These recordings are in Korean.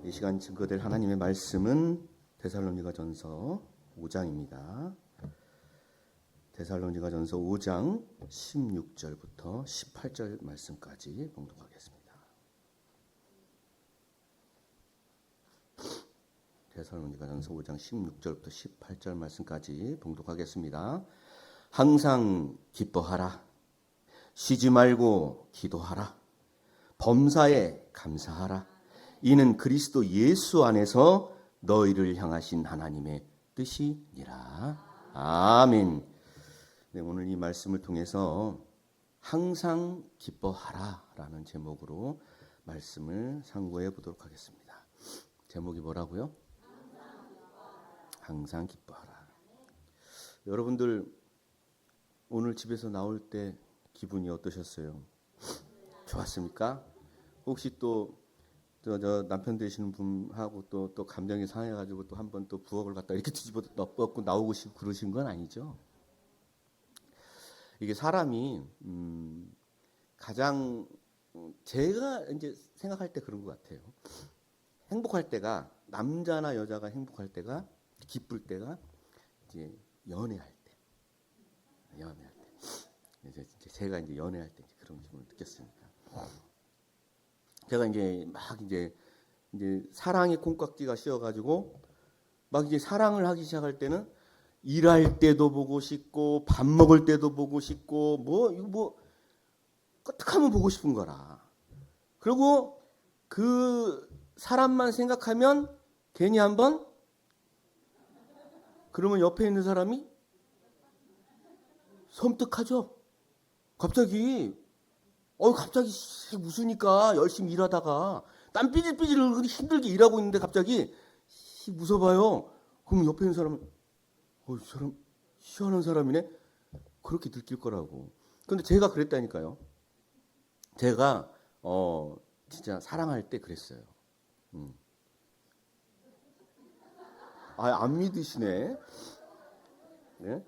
이 시간 증거될 하나님의 말씀은 데살로니가전서 5장입니다. 데살로니가전서 5장 16절부터 18절 말씀까지 봉독하겠습니다. 데살로니가전서 5장 16절부터 18절 말씀까지 봉독하겠습니다. 항상 기뻐하라. 쉬지 말고 기도하라. 범사에 감사하라. 이는 그리스도 예수 안에서 너희를 향하신 하나님의 뜻이니라. 아멘. 네, 오늘 이 말씀을 통해서 항상 기뻐하라 라는 제목으로 말씀을 상고해 보도록 하겠습니다. 제목이 뭐라고요? 항상 기뻐하라. 여러분들 오늘 집에서 나올 때 기분이 어떠셨어요? 좋았습니까? 혹시 또 저 남편 되시는 분하고 또 감정이 상해가지고 또 한 번 또 부엌을 갖다 이렇게 뒤집어 엎고 나오고 싶고 그러신 건 아니죠? 이게 사람이 가장 제가 이제 생각할 때 그런 것 같아요. 행복할 때가 남자나 여자가 행복할 때가 기쁠 때가 이제 연애할 때. 이제 제가 이제 연애할 때 그런 기분을 느꼈으니까. 제가 이제 막 이제 사랑의 콩깍지가 씌어가지고 막 이제 사랑을 하기 시작할 때는 일할 때도 보고 싶고 밥 먹을 때도 보고 싶고 뭐 어떡하면 보고 싶은 거라. 그리고 그 사람만 생각하면 괜히 한번 그러면 옆에 있는 사람이 섬뜩하죠. 갑자기 웃으니까 열심히 일하다가 땀 삐질삐질 힘들게 일하고 있는데 갑자기 웃어봐요. 그럼 옆에 있는 사람은 이 사람 희한한 사람이네. 그렇게 느낄 거라고. 근데 제가 그랬다니까요. 제가 진짜 사랑할 때 그랬어요. 안 믿으시네. 네?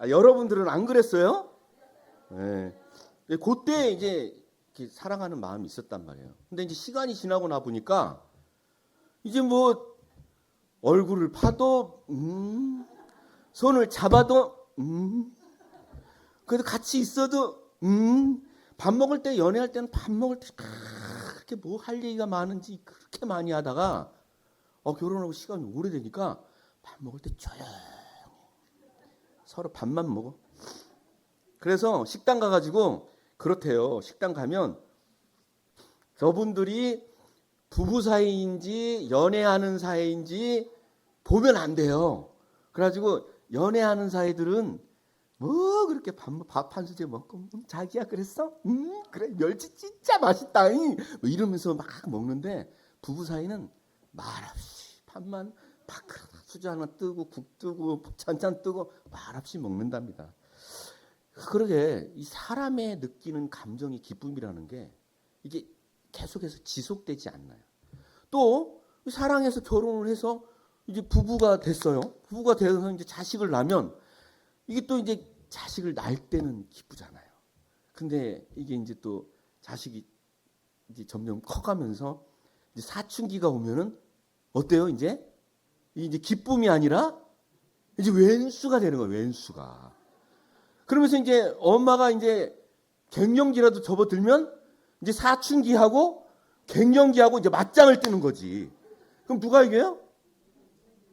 여러분들은 안 그랬어요? 네. 그때 이제 사랑하는 마음이 있었단 말이에요. 근데 이제 시간이 지나고 나 보니까 이제 뭐 얼굴을 봐도 손을 잡아도 그래도 같이 있어도 밥 먹을 때 연애할 때는 밥 먹을 때 그렇게 뭐 할 얘기가 많은지 그렇게 많이 하다가 결혼하고 시간이 오래되니까 밥 먹을 때 조용히 서로 밥만 먹어. 그래서 식당 가가지고 그렇대요. 식당 가면 저분들이 부부 사이인지 연애하는 사이인지 보면 안 돼요. 그래가지고 연애하는 사이들은 뭐 그렇게 밥 한 수제 먹고 자기야 그랬어? 그래 멸치 진짜 맛있다. 뭐 이러면서 막 먹는데 부부 사이는 말없이 밥만 수저 하나 뜨고 국 뜨고 찬찬 뜨고 말없이 먹는답니다. 그러게 이 사람의 느끼는 감정이 기쁨이라는 게 이게 계속해서 지속되지 않나요? 또 사랑해서 결혼을 해서 이제 부부가 됐어요. 부부가 되어서 이제 자식을 낳으면 이게 또 이제 자식을 낳을 때는 기쁘잖아요. 근데 이게 이제 또 자식이 이제 점점 커가면서 이제 사춘기가 오면은 어때요? 이제 기쁨이 아니라 이제 왼수가 되는 거예요. 왼수가. 그러면서 이제 엄마가 이제 갱년기라도 접어들면 이제 사춘기하고 갱년기하고 이제 맞짱을 뜨는 거지. 그럼 누가 이겨요?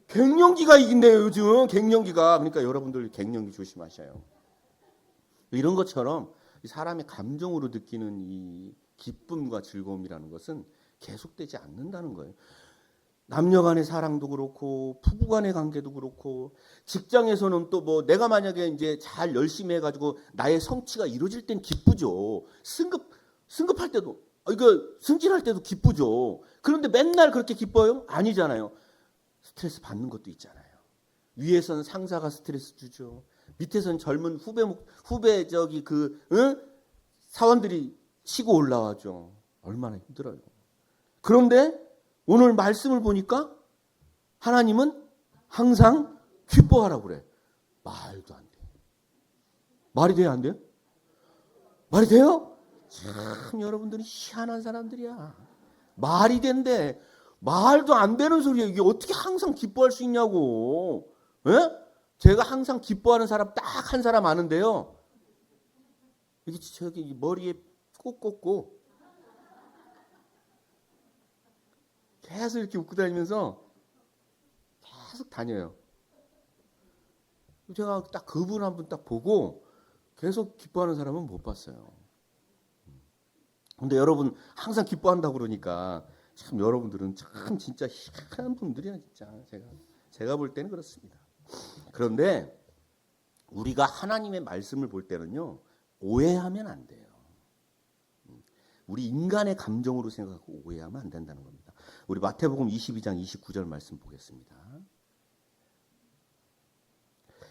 갱년기가 이긴대요, 요즘. 갱년기가. 그러니까 여러분들 갱년기 조심하셔요. 이런 것처럼 사람의 감정으로 느끼는 이 기쁨과 즐거움이라는 것은 계속되지 않는다는 거예요. 남녀 간의 사랑도 그렇고 부부 간의 관계도 그렇고 직장에서는 또 뭐 내가 만약에 이제 잘 열심히 해가지고 나의 성취가 이루어질 땐 기쁘죠. 승급할 때도 승진할 때도 기쁘죠. 그런데 맨날 그렇게 기뻐요? 아니잖아요. 스트레스 받는 것도 있잖아요. 위에서는 상사가 스트레스 주죠. 밑에서는 젊은 후배 사원들이 치고 올라와죠. 얼마나 힘들어요. 그런데 오늘 말씀을 보니까 하나님은 항상 기뻐하라고 그래. 말도 안 돼. 말이 돼요? 안 돼요? 말이 돼요? 참 여러분들이 희한한 사람들이야. 말이 된대. 말도 안 되는 소리예요. 이게 어떻게 항상 기뻐할 수 있냐고. 예? 제가 항상 기뻐하는 사람 딱 한 사람 아는데요. 이게 저기 머리에 꼭 꽂고 계속 이렇게 웃고 다니면서 계속 다녀요. 제가 딱 그분 한 분 딱 보고 계속 기뻐하는 사람은 못 봤어요. 근데 여러분 항상 기뻐한다고 그러니까 참 여러분들은 참 진짜 희한한 분들이야 진짜. 제가 볼 때는 그렇습니다. 그런데 우리가 하나님의 말씀을 볼 때는요, 오해하면 안 돼요. 우리 인간의 감정으로 생각하고 오해하면 안 된다는 겁니다. 우리 마태복음 22장 29절 말씀 보겠습니다.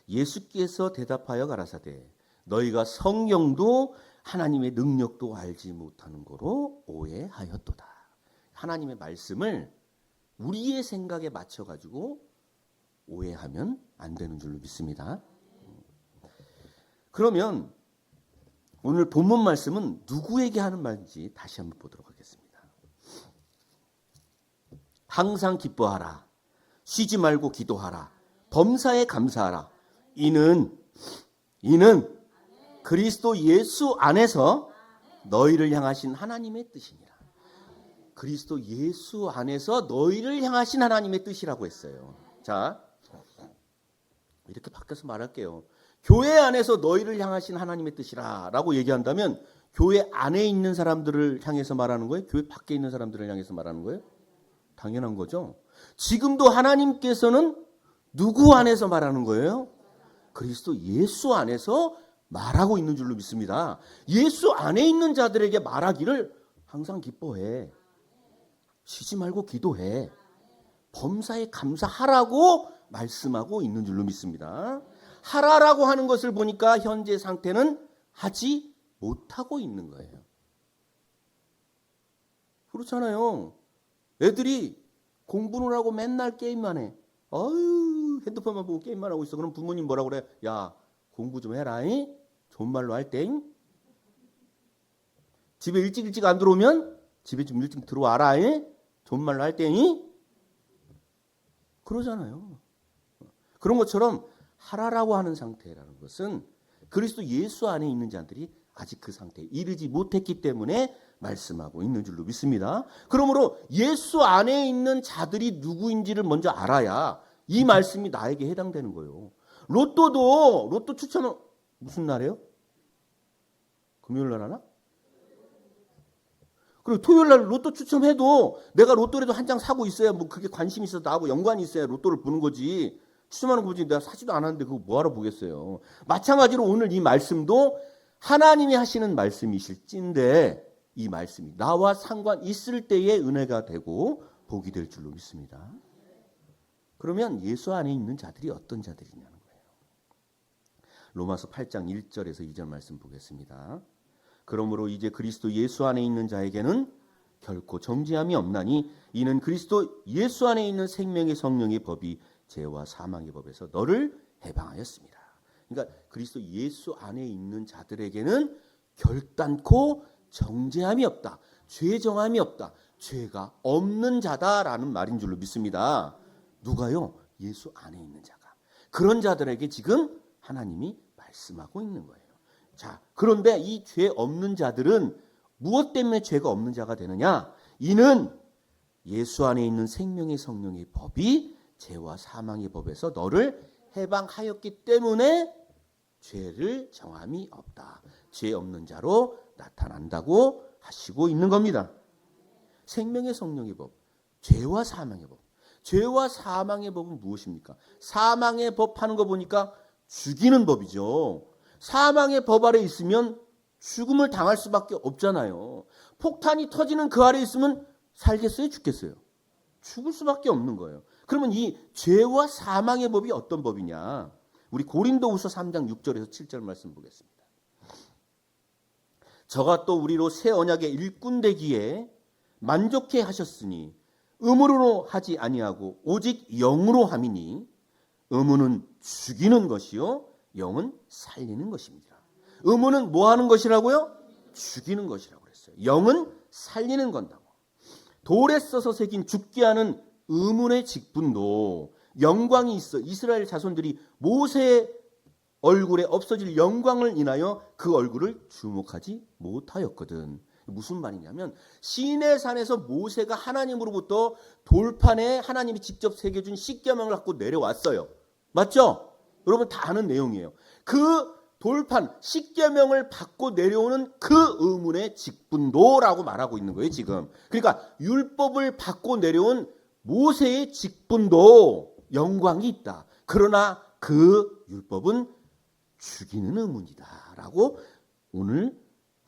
예수께서 대답하여 가라사대 너희가 성령도 하나님의 능력도 알지 못하는 거로 오해하였도다. 하나님의 말씀을 우리의 생각에 맞춰가지고 오해하면 안 되는 줄로 믿습니다. 그러면 오늘 본문 말씀은 누구에게 하는 말인지 다시 한번 보도록 하겠습니다. 항상 기뻐하라. 쉬지 말고 기도하라. 범사에 감사하라. 이는 그리스도 예수 안에서 너희를 향하신 하나님의 뜻이니라. 그리스도 예수 안에서 너희를 향하신 하나님의 뜻이라고 했어요. 자, 이렇게 바뀌어서 말할게요. 교회 안에서 너희를 향하신 하나님의 뜻이라 라고 얘기한다면 교회 안에 있는 사람들을 향해서 말하는 거예요? 교회 밖에 있는 사람들을 향해서 말하는 거예요? 당연한 거죠. 지금도 하나님께서는 누구 안에서 말하는 거예요? 그리스도 예수 안에서 말하고 있는 줄로 믿습니다. 예수 안에 있는 자들에게 말하기를 항상 기뻐해. 쉬지 말고 기도해. 범사에 감사하라고 말씀하고 있는 줄로 믿습니다. 하라라고 하는 것을 보니까 현재 상태는 하지 못하고 있는 거예요. 그렇잖아요. 애들이 공부를 하고 맨날 게임만 해. 어휴, 핸드폰만 보고 게임만 하고 있어. 그럼 부모님 뭐라고 그래? 야, 공부 좀 해라. 잉? 좋은 말로 할 때. 집에 일찍 안 들어오면 집에 좀 일찍 들어와라. 잉? 좋은 말로 할 때. 그러잖아요. 그런 것처럼 하라라고 하는 상태라는 것은 그리스도 예수 안에 있는 자들이 아직 그 상태에 이르지 못했기 때문에 말씀하고 있는 줄로 믿습니다. 그러므로 예수 안에 있는 자들이 누구인지를 먼저 알아야 이 말씀이 나에게 해당되는 거예요. 로또 추첨은 무슨 날이에요? 금요일 날 하나? 그리고 토요일 날 로또 추첨해도 내가 로또라도 한 장 사고 있어야 뭐 그게 관심이 있어서 나하고 연관이 있어야 로또를 보는 거지. 추첨하는 거 보지 내가 사지도 않았는데 그거 뭐하러 보겠어요. 마찬가지로 오늘 이 말씀도 하나님이 하시는 말씀이실진데 이 말씀이 나와 상관 있을 때의 은혜가 되고 복이 될 줄로 믿습니다. 그러면 예수 안에 있는 자들이 어떤 자들이냐는 거예요. 로마서 8장 1절에서 2절 말씀 보겠습니다. 그러므로 이제 그리스도 예수 안에 있는 자에게는 결코 정죄함이 없나니 이는 그리스도 예수 안에 있는 생명의 성령의 법이 죄와 사망의 법에서 너를 해방하였습니다. 그러니까 그리스도 예수 안에 있는 자들에게는 결단코 정죄함이 없다. 죄 정함이 없다. 죄가 없는 자다라는 말인 줄로 믿습니다. 누가요? 예수 안에 있는 자가. 그런 자들에게 지금 하나님이 말씀하고 있는 거예요. 자, 그런데 이 죄 없는 자들은 무엇 때문에 죄가 없는 자가 되느냐? 이는 예수 안에 있는 생명의 성령의 법이 죄와 사망의 법에서 너를 해방하였기 때문에 죄를 정함이 없다. 죄 없는 자로 나타난다고 하시고 있는 겁니다. 생명의 성령의 법, 죄와 사망의 법. 죄와 사망의 법은 무엇입니까? 사망의 법 하는 거 보니까 죽이는 법이죠. 사망의 법 아래 있으면 죽음을 당할 수밖에 없잖아요. 폭탄이 터지는 그 아래 있으면 살겠어요? 죽겠어요? 죽을 수밖에 없는 거예요. 그러면 이 죄와 사망의 법이 어떤 법이냐? 우리 고린도후서 3장 6절에서 7절 말씀 보겠습니다. 저가 또 우리로 새 언약의 일꾼 되기에 만족해 하셨으니 의무로 하지 아니하고 오직 영으로 함이니 의무는 죽이는 것이요 영은 살리는 것입니다. 의무는 뭐 하는 것이라고요? 죽이는 것이라고 그랬어요. 영은 살리는 건다고. 돌에 써서 새긴 죽게 하는 의문의 직분도 영광이 있어 이스라엘 자손들이 모세의 얼굴에 없어질 영광을 인하여 그 얼굴을 주목하지 못하였거든. 무슨 말이냐면 시내산에서 모세가 하나님으로부터 돌판에 하나님이 직접 새겨준 십계명을 갖고 내려왔어요. 맞죠? 여러분 다 아는 내용이에요. 그 돌판 십계명을 받고 내려오는 그 의문의 직분도라고 말하고 있는 거예요 지금. 그러니까 율법을 받고 내려온 모세의 직분도 영광이 있다. 그러나 그 율법은 죽이는 의문이다 라고 오늘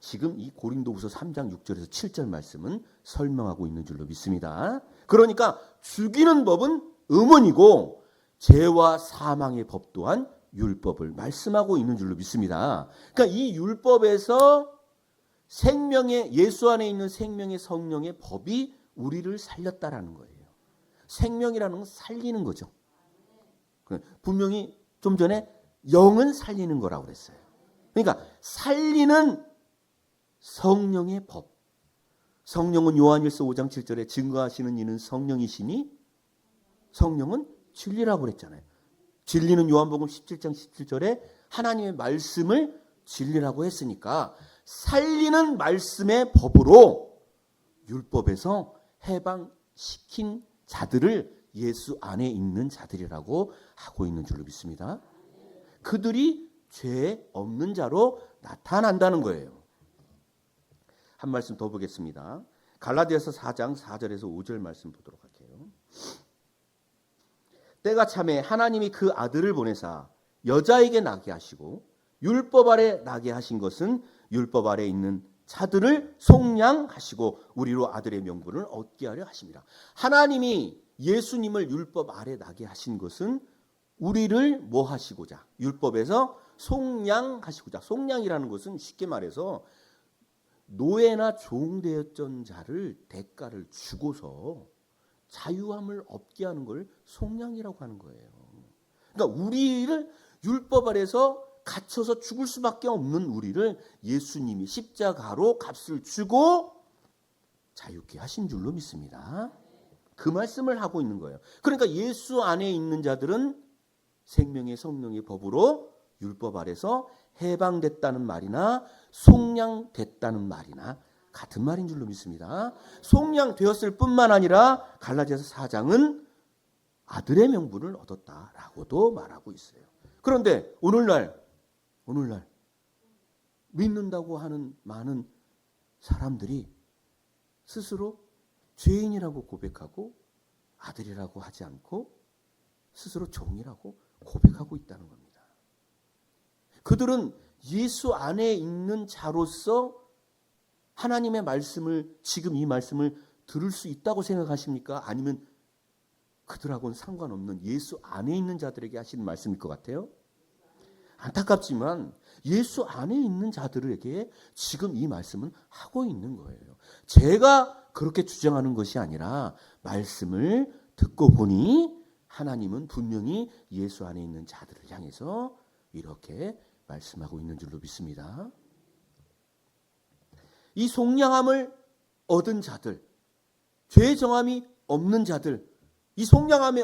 지금 이 고린도후서 3장 6절에서 7절 말씀은 설명하고 있는 줄로 믿습니다. 그러니까 죽이는 법은 의문이고 죄와 사망의 법 또한 율법을 말씀하고 있는 줄로 믿습니다. 그러니까 이 율법에서 생명의 예수 안에 있는 생명의 성령의 법이 우리를 살렸다라는 거예요. 생명이라는 건 살리는 거죠. 분명히 좀 전에 영은 살리는 거라고 그랬어요. 그러니까 살리는 성령의 법. 성령은 요한일서 5장 7절에 증거하시는 이는 성령이시니 성령은 진리라고 그랬잖아요. 진리는 요한복음 17장 17절에 하나님의 말씀을 진리라고 했으니까 살리는 말씀의 법으로 율법에서 해방시킨 자들을 예수 안에 있는 자들이라고 하고 있는 줄로 믿습니다. 그들이 죄 없는 자로 나타난다는 거예요. 한 말씀 더 보겠습니다. 갈라디아서 4장 4절에서 5절 말씀 보도록 할게요. 때가 참에 하나님이 그 아들을 보내사 여자에게 나게 하시고 율법 아래 나게 하신 것은 율법 아래 있는 자들을 속량하시고 우리로 아들의 명분을 얻게 하려 하십니다. 하나님이 예수님을 율법 아래 나게 하신 것은 우리를 뭐 하시고자 율법에서 속량하시고자. 속량이라는 것은 쉽게 말해서 노예나 종되었던 자를 대가를 주고서 자유함을 얻게 하는 걸 속량이라고 하는 거예요. 그러니까 우리를 율법 아래서 갇혀서 죽을 수밖에 없는 우리를 예수님이 십자가로 값을 주고 자유케 하신 줄로 믿습니다. 그 말씀을 하고 있는 거예요. 그러니까 예수 안에 있는 자들은 생명의 성령의 법으로 율법 아래서 해방됐다는 말이나 속량됐다는 말이나 같은 말인 줄로 믿습니다. 속량되었을 뿐만 아니라 갈라디아서 4장은 아들의 명분을 얻었다라고도 말하고 있어요. 그런데 오늘날 믿는다고 하는 많은 사람들이 스스로 죄인이라고 고백하고 아들이라고 하지 않고 스스로 종이라고 고백하고 있다는 겁니다. 그들은 예수 안에 있는 자로서 하나님의 말씀을 지금 이 말씀을 들을 수 있다고 생각하십니까? 아니면 그들하고는 상관없는 예수 안에 있는 자들에게 하시는 말씀일 것 같아요? 안타깝지만 예수 안에 있는 자들에게 지금 이 말씀은 하고 있는 거예요. 제가 그렇게 주장하는 것이 아니라 말씀을 듣고 보니 하나님은 분명히 예수 안에 있는 자들을 향해서 이렇게 말씀하고 있는 줄로 믿습니다. 이 속량함을 얻은 자들, 죄 정함이 없는 자들, 이 속량함에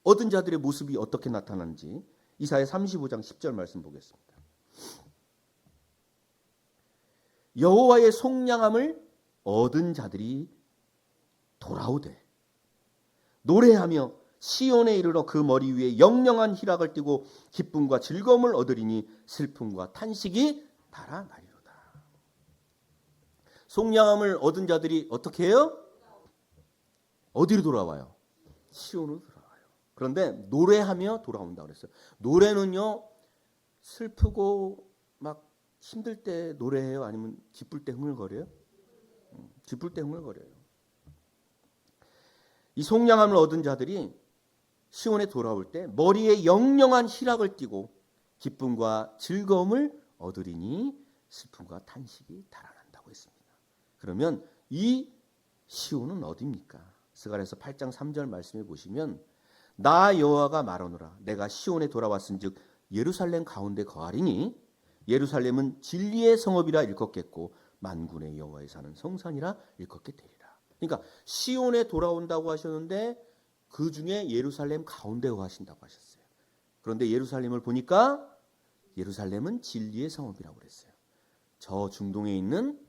얻은 자들의 모습이 어떻게 나타나는지 이사야 35장 10절 말씀 보겠습니다. 여호와의 속량함을 얻은 자들이 돌아오되 노래하며 시온에 이르러 그 머리 위에 영영한 희락을 띠고 기쁨과 즐거움을 얻으리니 슬픔과 탄식이 달아나리로다. 속량함을 얻은 자들이 어떻게 해요? 어디로 돌아와요? 시온으로 돌아와요. 그런데 노래하며 돌아온다고 그랬어요. 노래는요, 슬프고 막 힘들 때 노래해요? 아니면 기쁠 때 흥얼거려요? 기쁠 때 흥얼거려요. 이 속량함을 얻은 자들이 시온에 돌아올 때 머리에 영영한 희락을 띠고 기쁨과 즐거움을 얻으리니 슬픔과 탄식이 달아난다고 했습니다. 그러면 이 시온은 어디입니까? 스가랴서 8장 3절 말씀에 보시면 나 여호와가 말하노라 내가 시온에 돌아왔은즉 예루살렘 가운데 거하리니 예루살렘은 진리의 성읍이라 일컫겠고 만군의 여호와의 사는 성산이라 일컫게 되리라. 그러니까 시온에 돌아온다고 하셨는데 그 중에 예루살렘 가운데 거하신다고 하셨어요. 그런데 예루살렘을 보니까 예루살렘은 진리의 성읍이라고 그랬어요. 저 중동에 있는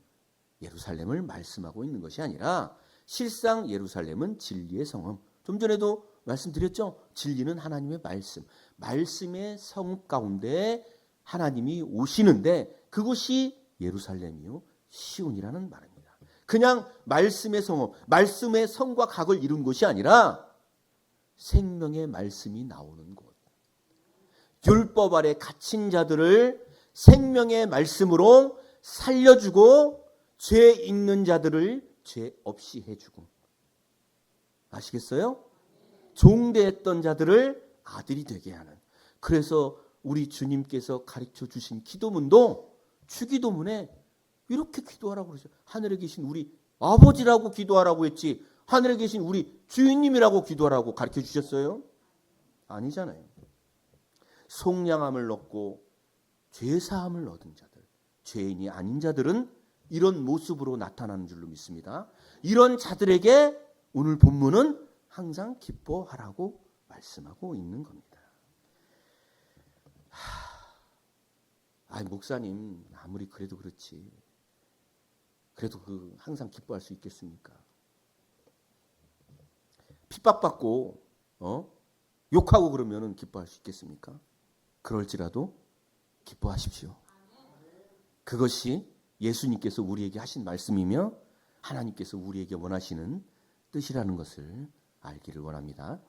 예루살렘을 말씀하고 있는 것이 아니라 실상 예루살렘은 진리의 성읍. 좀 전에도 말씀드렸죠. 진리는 하나님의 말씀. 말씀의 성읍 가운데 하나님이 오시는데 그곳이 예루살렘이요 시온이라는 말입니다. 그냥 말씀의 성읍, 말씀의 성과 각을 이룬 곳이 아니라 생명의 말씀이 나오는 곳. 율법 아래 갇힌 자들을 생명의 말씀으로 살려주고 죄 있는 자들을 죄 없이 해주고. 아시겠어요? 종되었던 자들을 아들이 되게 하는. 그래서 우리 주님께서 가르쳐 주신 기도문도 주기도문에 이렇게 기도하라고 그러죠. 하늘에 계신 우리 아버지라고 기도하라고 했지 하늘에 계신 우리 주인님이라고 기도하라고 가르쳐 주셨어요? 아니잖아요. 속량함을 얻고 죄사함을 얻은 자들, 죄인이 아닌 자들은 이런 모습으로 나타나는 줄로 믿습니다. 이런 자들에게 오늘 본문은 항상 기뻐하라고 말씀하고 있는 겁니다. 목사님 아무리 그래도 그렇지. 그래도 항상 기뻐할 수 있겠습니까? 핍박받고 욕하고 그러면은 기뻐할 수 있겠습니까? 그럴지라도 기뻐하십시오. 그것이 예수님께서 우리에게 하신 말씀이며 하나님께서 우리에게 원하시는 뜻이라는 것을 알기를 원합니다.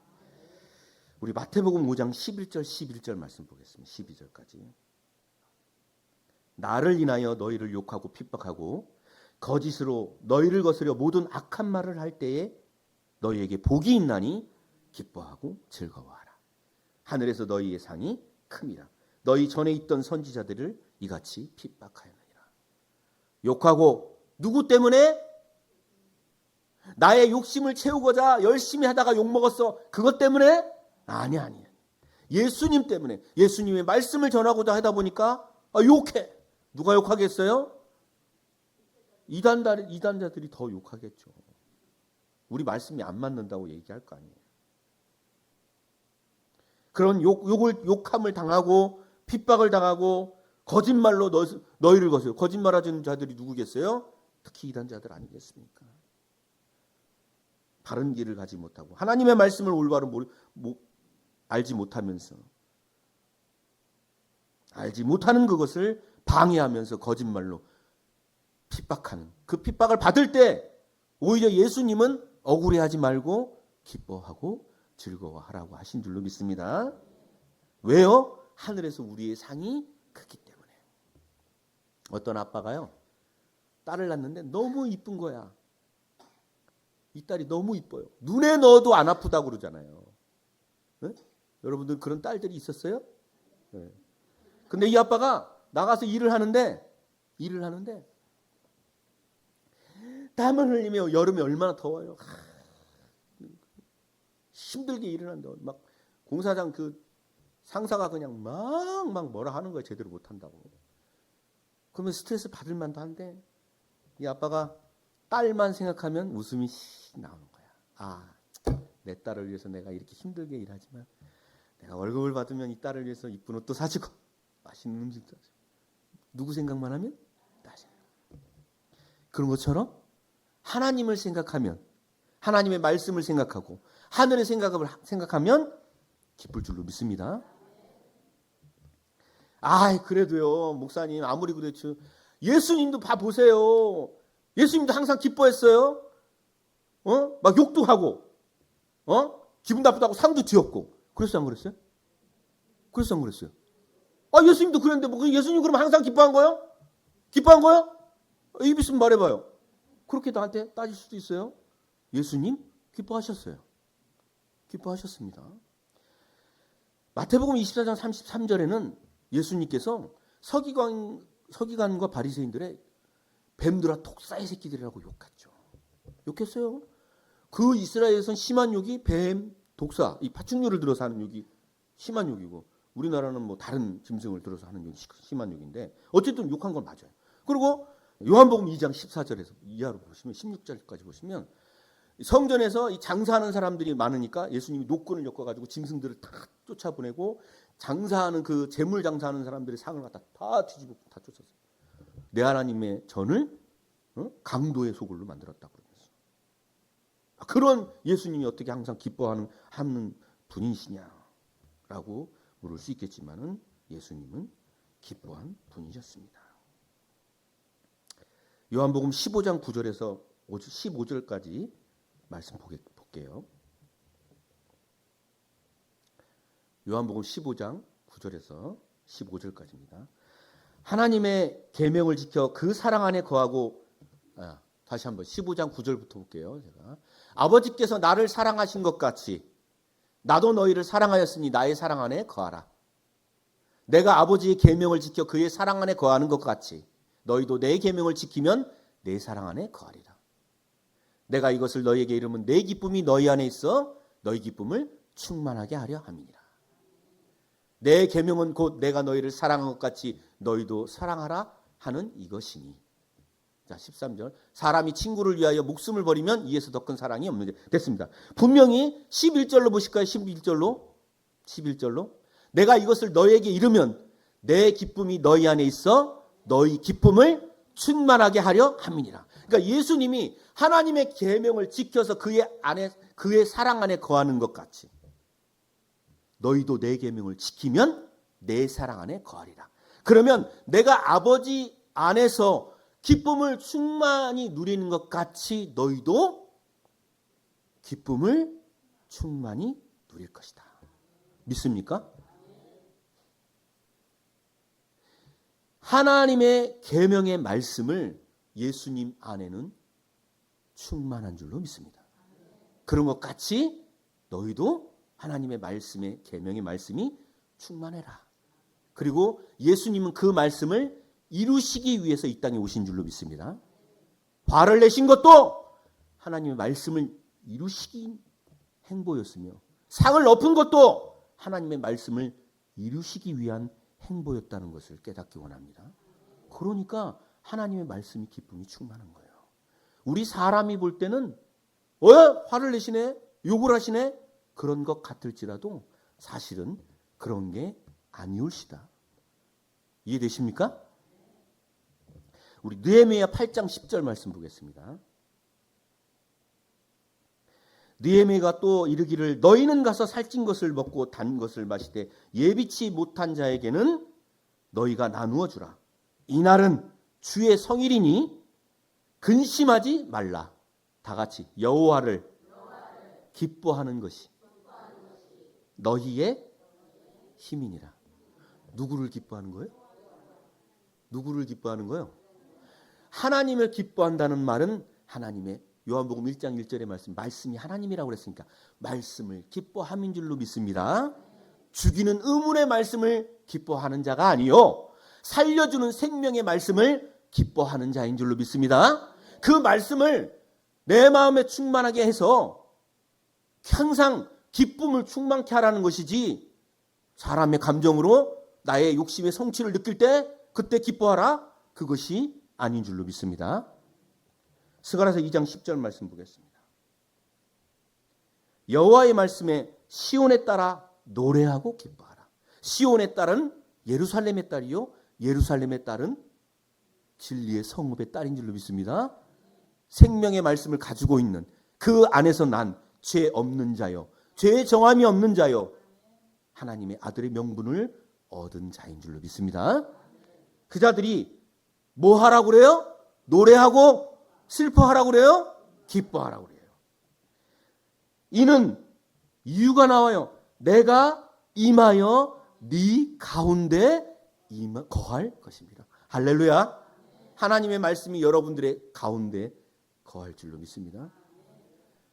우리 마태복음 5장 11절 11절 말씀 보겠습니다. 12절까지. 나를 인하여 너희를 욕하고 핍박하고 거짓으로 너희를 거스려 모든 악한 말을 할 때에 너희에게 복이 있나니 기뻐하고 즐거워하라. 하늘에서 너희의 상이 큼이라. 너희 전에 있던 선지자들을 이같이 핍박하였느니라. 욕하고 누구 때문에? 나의 욕심을 채우고자 열심히 하다가 욕먹었어. 그것 때문에? 아니야. 예수님 때문에. 예수님의 말씀을 전하고자 하다 보니까 욕해. 누가 욕하겠어요? 이단자들이 더 욕하겠죠. 우리 말씀이 안 맞는다고 얘기할 거 아니에요. 그런 욕함을 당하고 핍박을 당하고 거짓말로 너희를 거세요. 거짓말하는 자들이 누구겠어요? 특히 이단자들 아니겠습니까? 바른 길을 가지 못하고 하나님의 말씀을 올바로 알지 못하면서 알지 못하는 그것을 방해하면서 거짓말로 핍박하는 그 핍박을 받을 때 오히려 예수님은 억울해하지 말고 기뻐하고 즐거워하라고 하신 줄로 믿습니다. 왜요? 하늘에서 우리의 상이 크기 때문에. 어떤 아빠가요, 딸을 낳는데 너무 이쁜 거야. 이 딸이 너무 이뻐요. 눈에 넣어도 안 아프다고 그러잖아요. 네? 여러분들 그런 딸들이 있었어요? 네. 근데 이 아빠가 나가서 일을 하는데 땀을 흘리며 여름에 얼마나 더워요. 힘들게 일을 하는데 막 공사장 그 상사가 그냥 막 뭐라 하는 거예요. 제대로 못한다고. 그러면 스트레스 받을 만도 한데 이 아빠가 딸만 생각하면 웃음이 나오는 거야. 내 딸을 위해서 내가 이렇게 힘들게 일하지만 내가 월급을 받으면 이 딸을 위해서 이쁜 옷도 사주고 맛있는 음식도 사주고. 누구 생각만 하면? 나 생각. 그런 것처럼 하나님을 생각하면 하나님의 말씀을 생각하고 하늘의 생각을 생각하면 기쁠 줄로 믿습니다. 그래도요 목사님 아무리 그렇죠. 예수님도 봐보세요. 예수님도 항상 기뻐했어요. 막 욕도 하고 기분 나쁘다고 상도 뒤엎고. 그랬어요 안 그랬어요? 그랬어요 안 그랬어요? 예수님도 그랬는데 예수님 그러면 항상 기뻐한 거예요? 기뻐한 거예요? 입 있으면 말해봐요. 그렇게 나한테 따질 수도 있어요. 예수님 기뻐하셨어요. 기뻐하셨습니다. 마태복음 24장 33절에는 예수님께서 서기관과 바리새인들의 뱀들아 독사의 새끼들이라고 욕했죠. 욕했어요. 그 이스라엘에선 심한 욕이 뱀, 독사, 이 파충류를 들어서 하는 욕이 심한 욕이고 우리나라는 뭐 다른 짐승을 들어서 하는 욕이 심한 욕인데 어쨌든 욕한 건 맞아요. 그리고 요한복음 2장 14절에서 이하로 보시면 16절까지 보시면 성전에서 이 장사하는 사람들이 많으니까 예수님이 노끈을 엮어가지고 짐승들을 다 쫓아보내고 장사하는 그 재물 장사하는 사람들의 상을 갖다 다 뒤집어 다 쫓았어요. 내 하나님의 전을 강도의 소굴로 만들었다고 그러면서. 그런 예수님이 어떻게 항상 기뻐하는 분이시냐라고 물을 수 있겠지만은 예수님은 기뻐한 분이셨습니다. 요한복음 15장 9절에서 15절까지 말씀 볼게요. 요한복음 15장 9절에서 15절까지입니다. 하나님의 계명을 지켜 그 사랑 안에 거하고 다시 한번 15장 9절부터 볼게요. 제가 아버지께서 나를 사랑하신 것 같이 나도 너희를 사랑하였으니 나의 사랑 안에 거하라. 내가 아버지의 계명을 지켜 그의 사랑 안에 거하는 것 같이 너희도 내 계명을 지키면 내 사랑 안에 거하리라. 내가 이것을 너희에게 이르면 내 기쁨이 너희 안에 있어 너희 기쁨을 충만하게 하려 함이니라. 내 계명은 곧 내가 너희를 사랑한 것 같이 너희도 사랑하라 하는 이것이니. 자, 13절. 사람이 친구를 위하여 목숨을 버리면 이에서 더 큰 사랑이 없는데. 됐습니다. 분명히 11절로 보실까요? 11절로. 내가 이것을 너희에게 이르면 내 기쁨이 너희 안에 있어 너희 기쁨을 충만하게 하려 함이니라. 그러니까 예수님이 하나님의 계명을 지켜서 그의 사랑 안에 거하는 것 같이 너희도 내 계명을 지키면 내 사랑 안에 거하리라. 그러면 내가 아버지 안에서 기쁨을 충만히 누리는 것 같이 너희도 기쁨을 충만히 누릴 것이다. 믿습니까? 하나님의 계명의 말씀을 예수님 안에는 충만한 줄로 믿습니다. 그런 것 같이 너희도 하나님의 말씀의 계명의 말씀이 충만해라. 그리고 예수님은 그 말씀을 이루시기 위해서 이 땅에 오신 줄로 믿습니다. 화를 내신 것도 하나님의 말씀을 이루시기 행보였으며 상을 엎은 것도 하나님의 말씀을 이루시기 위한 행보였다는 것을 깨닫기 원합니다. 그러니까 하나님의 말씀이 기쁨이 충만한 거예요. 우리 사람이 볼 때는 화를 내시네? 욕을 하시네? 그런 것 같을지라도 사실은 그런 게 아니올시다. 이해되십니까? 우리 느헤미야 8장 10절 말씀 보겠습니다. 느헤미야가 또 이르기를 너희는 가서 살찐 것을 먹고 단 것을 마시되 예비치 못한 자에게는 너희가 나누어 주라. 이날은 주의 성일이니 근심하지 말라. 다 같이 여호와를 기뻐하는 것이 너희의 힘이니라. 누구를 기뻐하는 거예요? 누구를 기뻐하는 거예요? 하나님을 기뻐한다는 말은 하나님의 요한복음 1장 1절의 말씀이 하나님이라고 그랬으니까 말씀을 기뻐함인 줄로 믿습니다. 죽이는 의문의 말씀을 기뻐하는 자가 아니요 살려주는 생명의 말씀을 기뻐하는 자인 줄로 믿습니다. 그 말씀을 내 마음에 충만하게 해서 항상 기쁨을 충만케 하라는 것이지 사람의 감정으로 나의 욕심의 성취를 느낄 때 그때 기뻐하라 그것이 아닌 줄로 믿습니다. 스가랴서 2장 10절 말씀 보겠습니다. 여호와의 말씀에 시온에 따라 노래하고 기뻐하라. 시온의 딸은 예루살렘의 딸이요 예루살렘의 딸은 진리의 성읍의 딸인 줄로 믿습니다. 생명의 말씀을 가지고 있는 그 안에서 난 죄 없는 자요 죄의 정함이 없는 자요 하나님의 아들의 명분을 얻은 자인 줄로 믿습니다. 그 자들이 뭐 하라고 그래요? 노래하고 슬퍼하라고 그래요? 기뻐하라고 그래요. 이는 이유가 나와요. 내가 임하여 네 가운데 거할 것입니다. 할렐루야. 하나님의 말씀이 여러분들의 가운데 거할 줄로 믿습니다.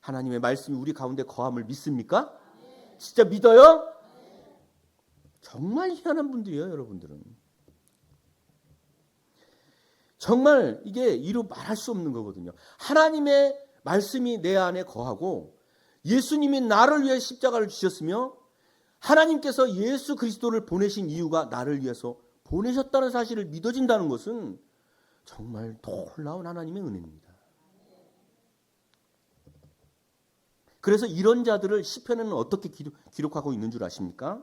하나님의 말씀이 우리 가운데 거함을 믿습니까? 진짜 믿어요? 정말 희한한 분들이에요, 여러분들은. 정말 이게 이루 말할 수 없는 거거든요. 하나님의 말씀이 내 안에 거하고 예수님이 나를 위해 십자가를 주셨으며 하나님께서 예수 그리스도를 보내신 이유가 나를 위해서 보내셨다는 사실을 믿어진다는 것은 정말 놀라운 하나님의 은혜입니다. 그래서 이런 자들을 시편에는 어떻게 기록하고 있는 줄 아십니까?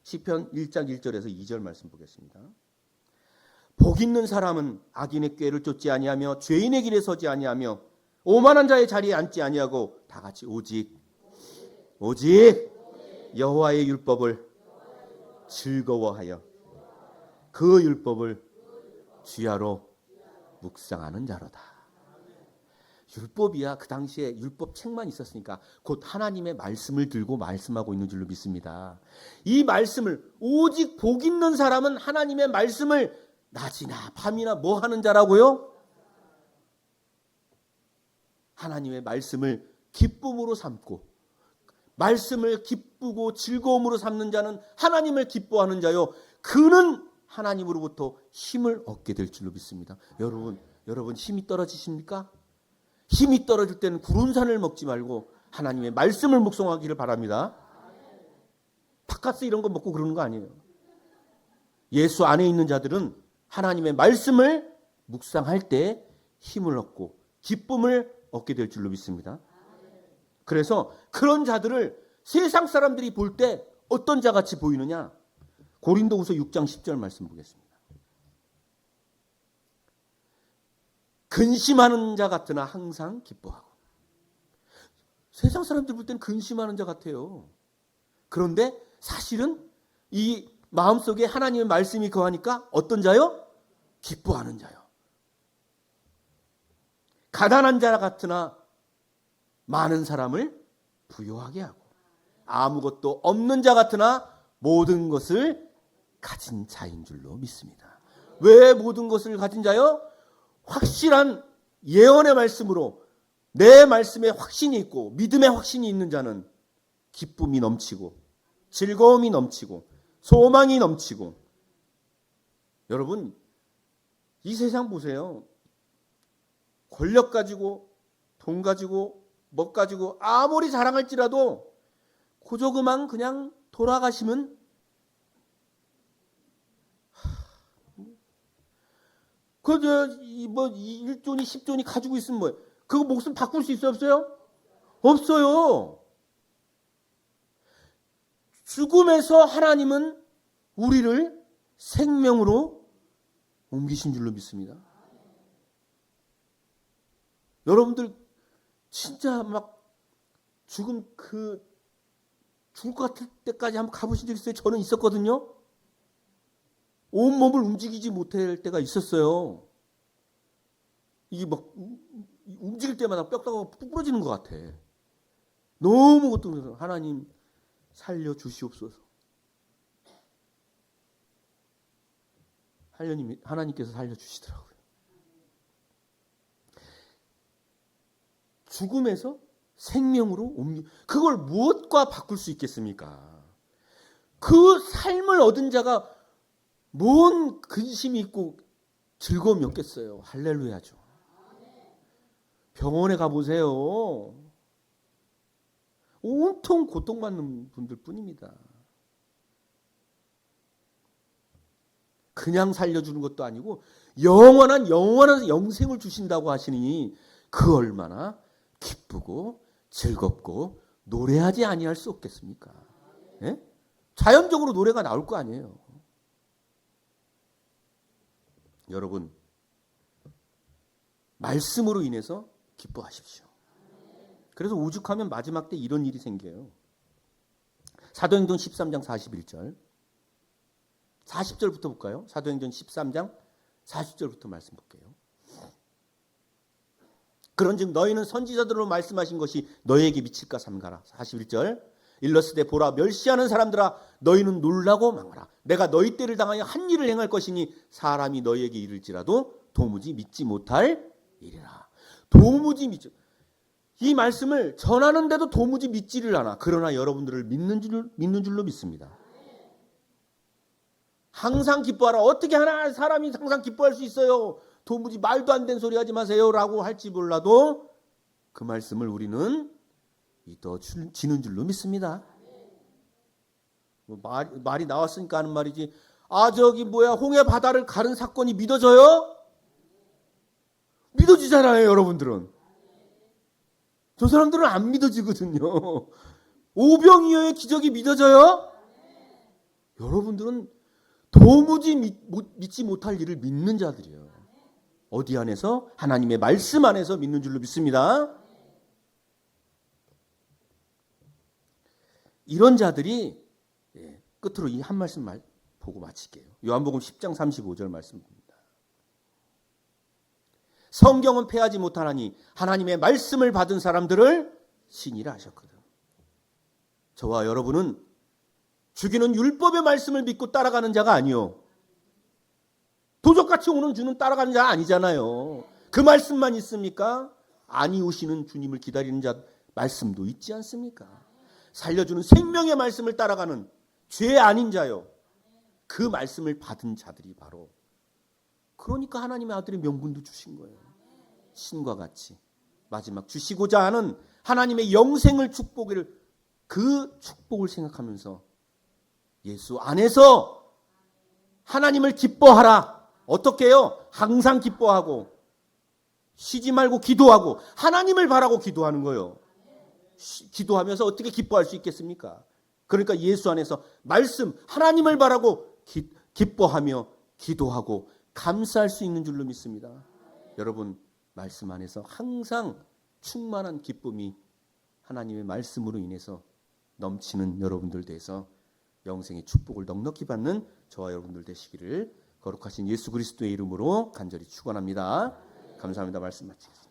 시편 1장 1절에서 2절 말씀 보겠습니다. 복 있는 사람은 악인의 꾀를 쫓지 아니하며 죄인의 길에 서지 아니하며 오만한 자의 자리에 앉지 아니하고 다 같이 오직 여호와의 율법을 즐거워하여 그 율법을 주야로 묵상하는 자로다. 율법이야. 그 당시에 율법 책만 있었으니까 곧 하나님의 말씀을 들고 말씀하고 있는 줄로 믿습니다. 이 말씀을 오직 복 있는 사람은 하나님의 말씀을 낮이나 밤이나 뭐 하는 자라고요? 하나님의 말씀을 기쁨으로 삼고 말씀을 기쁘고 즐거움으로 삼는 자는 하나님을 기뻐하는 자요. 그는 하나님으로부터 힘을 얻게 될 줄로 믿습니다. 여러분 힘이 떨어지십니까? 힘이 떨어질 때는 구름산을 먹지 말고 하나님의 말씀을 묵상하기를 바랍니다. 팥가스 이런 거 먹고 그러는 거 아니에요. 예수 안에 있는 자들은 하나님의 말씀을 묵상할 때 힘을 얻고 기쁨을 얻게 될 줄로 믿습니다. 그래서 그런 자들을 세상 사람들이 볼 때 어떤 자같이 보이느냐? 고린도후서 6장 10절 말씀 보겠습니다. 근심하는 자 같으나 항상 기뻐하고. 세상 사람들 볼 때는 근심하는 자 같아요. 그런데 사실은 이 마음속에 하나님의 말씀이 거하니까 어떤 자요? 기뻐하는 자요. 가난한 자 같으나 많은 사람을 부유하게 하고 아무것도 없는 자 같으나 모든 것을 가진 자인 줄로 믿습니다. 왜 모든 것을 가진 자요? 확실한 예언의 말씀으로 내 말씀에 확신이 있고 믿음의 확신이 있는 자는 기쁨이 넘치고 즐거움이 넘치고 소망이 넘치고. 여러분 이 세상 보세요. 권력 가지고 돈 가지고 뭐 가지고 아무리 자랑할지라도 그저 그만 그냥 돌아가시면 그저 뭐 1존이 10존이 가지고 있으면 뭐예요? 그거 목숨 바꿀 수 있어요? 없어요? 없어요. 죽음에서 하나님은 우리를 생명으로 옮기신 줄로 믿습니다. 여러분들 진짜 막 죽을 것 같을 때까지 한번 가보신 적 있어요? 저는 있었거든요. 온몸을 움직이지 못할 때가 있었어요. 이게 막 움직일 때마다 뼈가 부러지는 것 같아. 너무 고통스러워서 하나님 살려주시옵소서. 하나님께서 살려주시더라고요. 죽음에서 생명으로 그걸 무엇과 바꿀 수 있겠습니까? 그 삶을 얻은 자가 뭔 근심이 있고 즐거움이 없겠어요. 할렐루야죠. 병원에 가보세요. 온통 고통받는 분들 뿐입니다. 그냥 살려주는 것도 아니고 영원한 영생을 주신다고 하시니 그 얼마나 기쁘고 즐겁고 노래하지 아니할 수 없겠습니까? 예? 자연적으로 노래가 나올 거 아니에요. 여러분 말씀으로 인해서 기뻐하십시오. 그래서 오죽하면 마지막 때 이런 일이 생겨요. 사도행전 13장 41절 40절부터 볼까요? 사도행전 13장 40절부터 말씀 볼게요. 그런즉 너희는 선지자들로 말씀하신 것이 너희에게 미칠까 삼가라. 41절 일러스되 보라 멸시하는 사람들아 너희는 놀라고 망하라. 내가 너희 때를 당하여 한 일을 행할 것이니 사람이 너희에게 이를지라도 도무지 믿지 못할 일이라. 도무지 믿지. 이 말씀을 전하는데도 도무지 믿지를 않아. 그러나 여러분들을 믿는 줄로 믿습니다. 항상 기뻐하라. 어떻게 하나 사람이 항상 기뻐할 수 있어요? 도무지 말도 안 되는 소리 하지 마세요 라고 할지 몰라도 그 말씀을 우리는 믿어지는 줄로 믿습니다. 뭐 말이 나왔으니까 하는 말이지. 홍해 바다를 가른 사건이 믿어져요? 믿어지잖아요, 여러분들은. 저 사람들은 안 믿어지거든요. 오병이어의 기적이 믿어져요? 여러분들은 도무지 믿지 못할 일을 믿는 자들이에요. 어디 안에서? 하나님의 말씀 안에서 믿는 줄로 믿습니다. 이런 자들이 끝으로 이 한 말씀 보고 마칠게요. 요한복음 10장 35절 말씀입니다. 성경은 패하지 못하나니 하나님의 말씀을 받은 사람들을 신이라 하셨거든. 저와 여러분은 주기는 율법의 말씀을 믿고 따라가는 자가 아니요. 도적같이 오는 주는 따라가는 자 아니잖아요. 그 말씀만 있습니까? 아니 오시는 주님을 기다리는 자 말씀도 있지 않습니까? 살려주는 생명의 말씀을 따라가는 죄 아닌 자요. 그 말씀을 받은 자들이 바로, 그러니까 하나님의 아들의 명분도 주신 거예요. 신과 같이 마지막 주시고자 하는 하나님의 영생을 축복을, 그 축복을 생각하면서 예수 안에서 하나님을 기뻐하라. 어떻게 해요? 항상 기뻐하고 쉬지 말고 기도하고 하나님을 바라고 기도하는 거예요. 기도하면서 어떻게 기뻐할 수 있겠습니까? 그러니까 예수 안에서 말씀 하나님을 바라고 기뻐하며 기도하고 감사할 수 있는 줄로 믿습니다. 여러분 말씀 안에서 항상 충만한 기쁨이 하나님의 말씀으로 인해서 넘치는 여러분들 돼서 영생의 축복을 넉넉히 받는 저와 여러분들 되시기를 거룩하신 예수 그리스도의 이름으로 간절히 축원합니다. 감사합니다. 말씀 마치겠습니다.